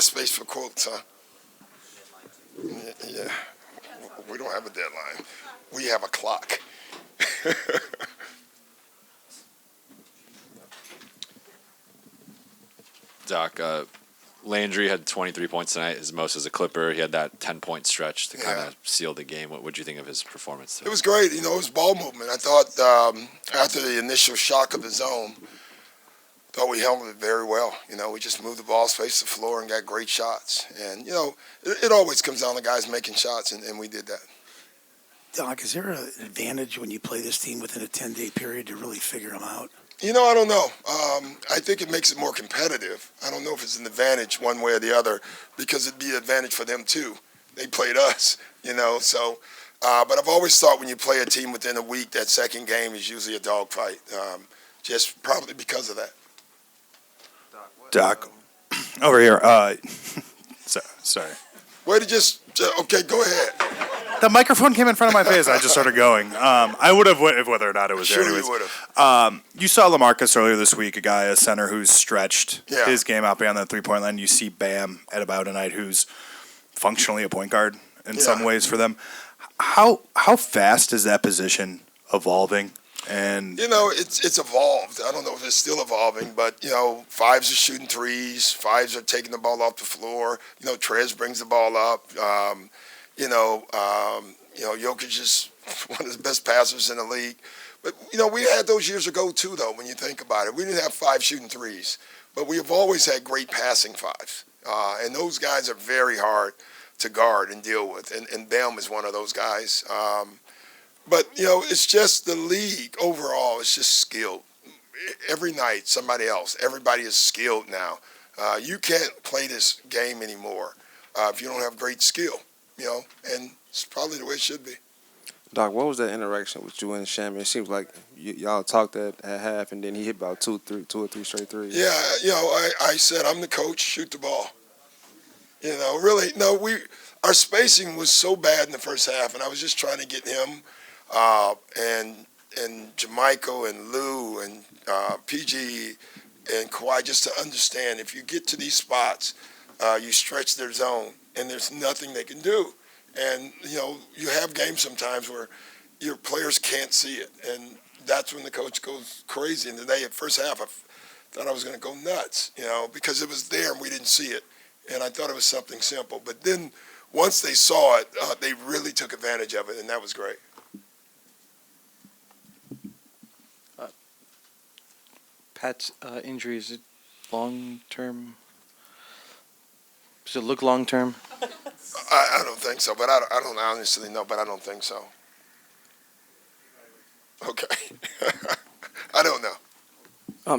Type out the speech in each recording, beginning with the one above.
of space for quotes, huh? Yeah. We don't have a deadline. We have a clock. Doc, Landry had 23 points tonight, his most as a Clipper. He had that 10-point stretch to kind of seal the game. What did you think of his performance today? It was great. You know, it was ball movement. I thought after the initial shock of the zone, we held it very well. You know, we just moved the ball, spaced the floor, and got great shots. And, you know, it always comes down to guys making shots, and we did that. Doc, is there an advantage when you play this team within a 10-day period to really figure them out? You know, I don't know. I think it makes it more competitive. I don't know if it's an advantage one way or the other, because it'd be an advantage for them too. They played us, you know. So, but I've always thought when you play a team within a week, that second game is usually a dogfight, just probably because of that. Doc, over here. Sorry. Way to just okay. Go ahead. The microphone came in front of my face. I just started going. I would have, whether or not it was Sure, there. you would have. You saw LaMarcus earlier this week, a center who's stretched Yeah. his game out beyond that three-point line. You see Bam at about tonight, who's functionally a point guard in some ways for them. How fast is that position evolving? And you know, it's evolved. I don't know if it's still evolving, but you know, fives are shooting threes, fives are taking the ball off the floor. You know, Trez brings the ball up. Jokic is one of the best passers in the league. But you know, we had those years ago too, though. When you think about it, we didn't have five shooting threes, but we have always had great passing fives, and those guys are very hard to guard and deal with. And Bam is one of those guys. But, you know, it's just the league overall. It's just skilled. Every night, somebody else. Everybody is skilled now. You can't play this game anymore if you don't have great skill, you know, and it's probably the way it should be. Doc, what was that interaction with you and Shaman? It seems like y'all talked at half, and then he hit about two or three straight threes. Yeah, you know, I said, I'm the coach, shoot the ball. You know, really, no, our spacing was so bad in the first half, and I was just trying to get him and Jermichael and Lou and PG and Kawhi just to understand if you get to these spots, you stretch their zone and there's nothing they can do. And, you know, you have games sometimes where your players can't see it. And that's when the coach goes crazy. And today, at first half, I thought I was going to go nuts, you know, because it was there and we didn't see it. And I thought it was something simple. But then once they saw it, they really took advantage of it, and that was great. Pat's injury, is it long-term? Does it look long-term? I don't think so, but I don't honestly know, but I don't think so. Okay. I don't know.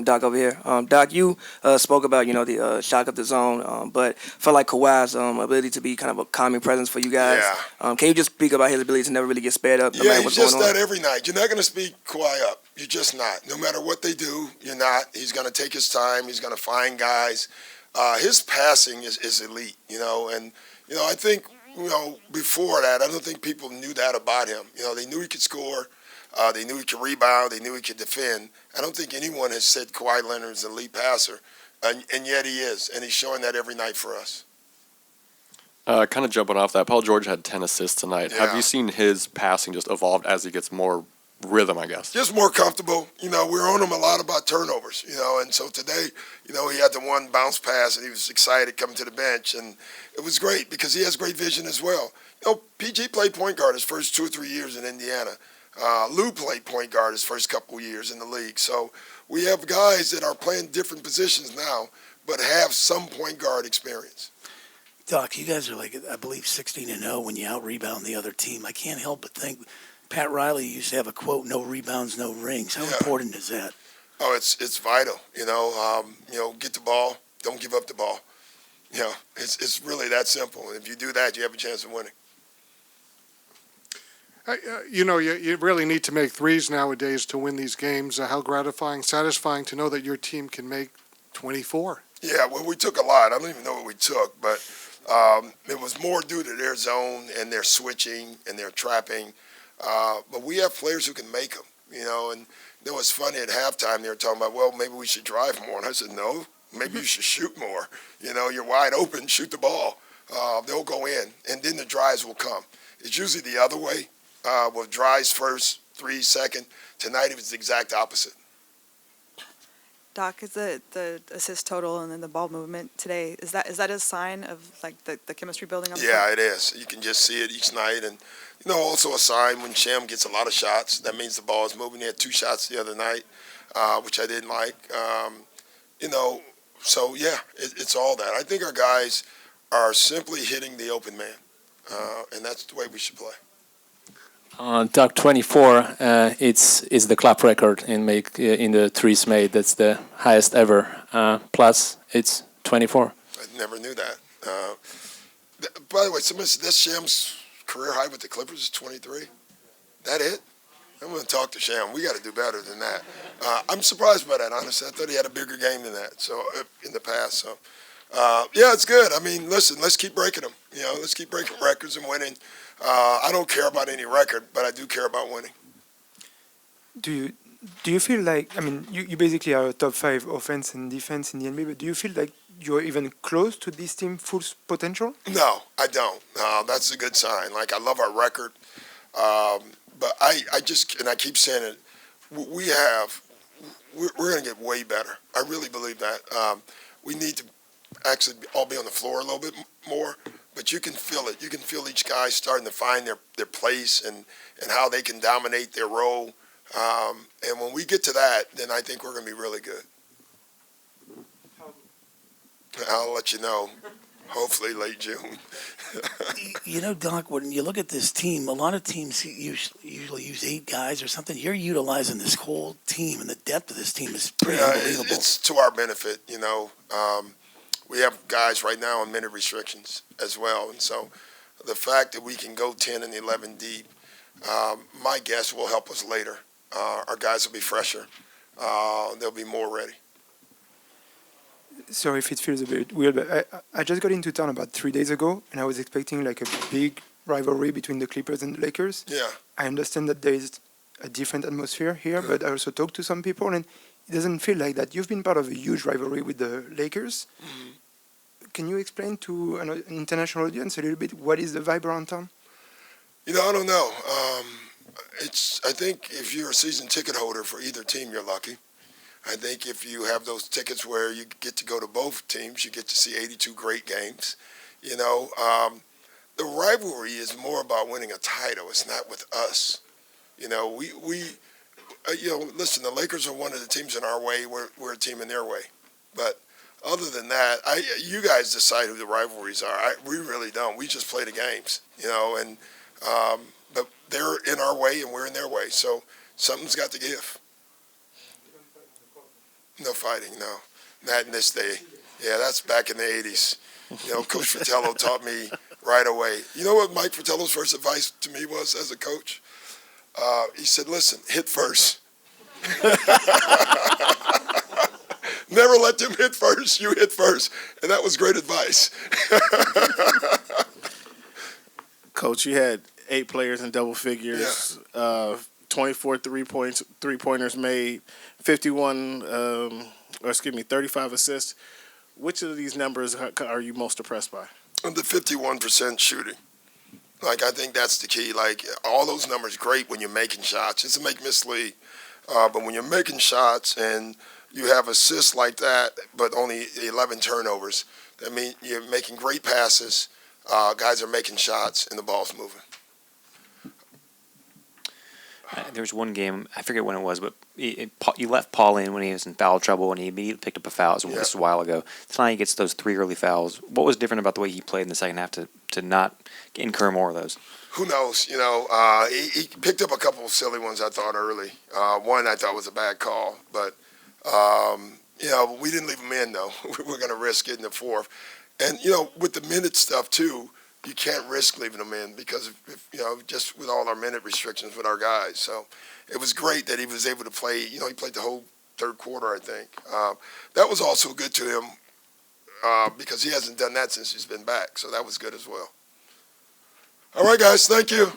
Doc over here. Doc, you spoke about, you know, the shock of the zone, but felt like Kawhi's ability to be kind of a calming presence for you guys. Yeah. Can you just speak about his ability to never really get sped up? No matter Yeah, what's he's just going on? that every night. You're not going to speed Kawhi up. You're just not. No matter what they do, you're not. He's going to take his time. He's going to find guys. His passing is elite, you know, and, you know, I think, you know, before that, I don't think people knew that about him. You know, they knew he could score. They knew he could rebound. They knew he could defend. I don't think anyone has said Kawhi Leonard is an elite passer, and yet he is, and he's showing that every night for us. Kind of jumping off that, Paul George had 10 assists tonight. Yeah. Have you seen his passing just evolved as he gets more rhythm, I guess? Just more comfortable. You know, we're on him a lot about turnovers, you know, and so today, you know, he had the one bounce pass, and he was excited coming to the bench, and it was great because he has great vision as well. You know, PG played point guard his first 2 or 3 years in Indiana. Lou played point guard his first couple of years in the league. So we have guys that are playing different positions now, but have some point guard experience. Doc, you guys are like, I believe, 16-0 when you out-rebound the other team. I can't help but think Pat Riley used to have a quote, no rebounds, no rings. How important is that? Oh, it's vital, you know, get the ball, don't give up the ball. You know, it's really that simple. And if you do that, you have a chance of winning. You know, you really need to make threes nowadays to win these games. How gratifying, satisfying to know that your team can make 24. Yeah, well, we took a lot. I don't even know what we took, but it was more due to their zone and their switching and their trapping. But we have players who can make them, you know. And it was funny at halftime they were talking about, well, maybe we should drive more. And I said, no, maybe you should shoot more. You know, you're wide open, shoot the ball. They'll go in, and then the drives will come. It's usually the other way, with drives first, threes second. Tonight it was the exact opposite. Doc, is the assist total and then the ball movement today, is that a sign of like the chemistry building on the Yeah, court? it is. You can just see it each night. And, you know, also a sign when Shem gets a lot of shots, that means the ball is moving. He had 2 shots the other night, which I didn't like. You know, so, yeah, it's all that. I think our guys are simply hitting the open man, and that's the way we should play. Doc, 24 it's the club record in the threes made. That's the highest ever. Plus, it's 24. I never knew that. By the way, somebody said that's Sham's career high with the Clippers is 23. That it? I'm going to talk to Sham. We got to do better than that. I'm surprised by that, honestly. I thought he had a bigger game than that. So in the past, so yeah, it's good. I mean, listen, let's keep breaking them. You know, let's keep breaking records and winning. I don't care about any record, but I do care about winning. Do you feel like, I mean, you basically are a top 5 offense and defense in the NBA, but do you feel like you're even close to this team's full potential? No, I don't. That's a good sign. Like, I love our record, but I just, and I keep saying it, we're going to get way better. I really believe that. We need to actually all be on the floor a little bit more. But you can feel it. You can feel each guy starting to find their place and how they can dominate their role. And when we get to that, then I think we're going to be really good. I'll let you know, hopefully late June. You know, Doc, when you look at this team, a lot of teams usually use 8 guys or something. You're utilizing this whole team, and the depth of this team is pretty unbelievable. It's to our benefit, you know. We have guys right now on minute restrictions as well. And so the fact that we can go 10 and 11 deep, my guess will help us later. Our guys will be fresher. They'll be more ready. Sorry if it feels a bit weird, but I just got into town about 3 days ago, and I was expecting like a big rivalry between the Clippers and the Lakers. Yeah. I understand that there is a different atmosphere here, but I also talked to some people, and it doesn't feel like that. You've been part of a huge rivalry with the Lakers. Mm-hmm. Can you explain to an international audience a little bit what is the vibe around town? You know, I don't know. I think if you're a season ticket holder for either team, you're lucky. I think if you have those tickets where you get to go to both teams, you get to see 82 great games. You know, the rivalry is more about winning a title. It's not with us. You know, we you know, listen, the Lakers are one of the teams in our way. We're a team in their way. But other than that, you guys decide who the rivalries are. We really don't. We just play the games, you know, and but they're in our way and we're in their way. So something's got to give. No fighting, no. Not in this day. Yeah, that's back in the 80s. You know, Coach Fratello taught me right away. You know what Mike Fratello's first advice to me was as a coach? He said, listen, hit first. Never let them hit first. You hit first. And that was great advice. Coach, you had 8 players in double figures, 24 three-pointers made, 35 assists. Which of these numbers are you most impressed by? The 51% shooting. Like, I think that's the key. Like, all those numbers great when you're making shots. It's a make-miss league. But when you're making shots and you have assists like that, but only 11 turnovers, that means you're making great passes, guys are making shots, and the ball's moving. There was one game, I forget when it was, but you left Paul in when he was in foul trouble, and he immediately picked up a foul. This was a while ago. Tonight he gets those 3 early fouls. What was different about the way he played in the second half to not incur more of those? Who knows? You know, he picked up a couple of silly ones, I thought, early. One I thought was a bad call, but, you know, we didn't leave him in, though. We were going to risk getting the 4th. And, you know, with the minute stuff, too, you can't risk leaving them in because, you know, just with all our minute restrictions with our guys. So it was great that he was able to play. You know, he played the whole third quarter, I think. That was also good to him because he hasn't done that since he's been back. So that was good as well. All right, guys. Thank you.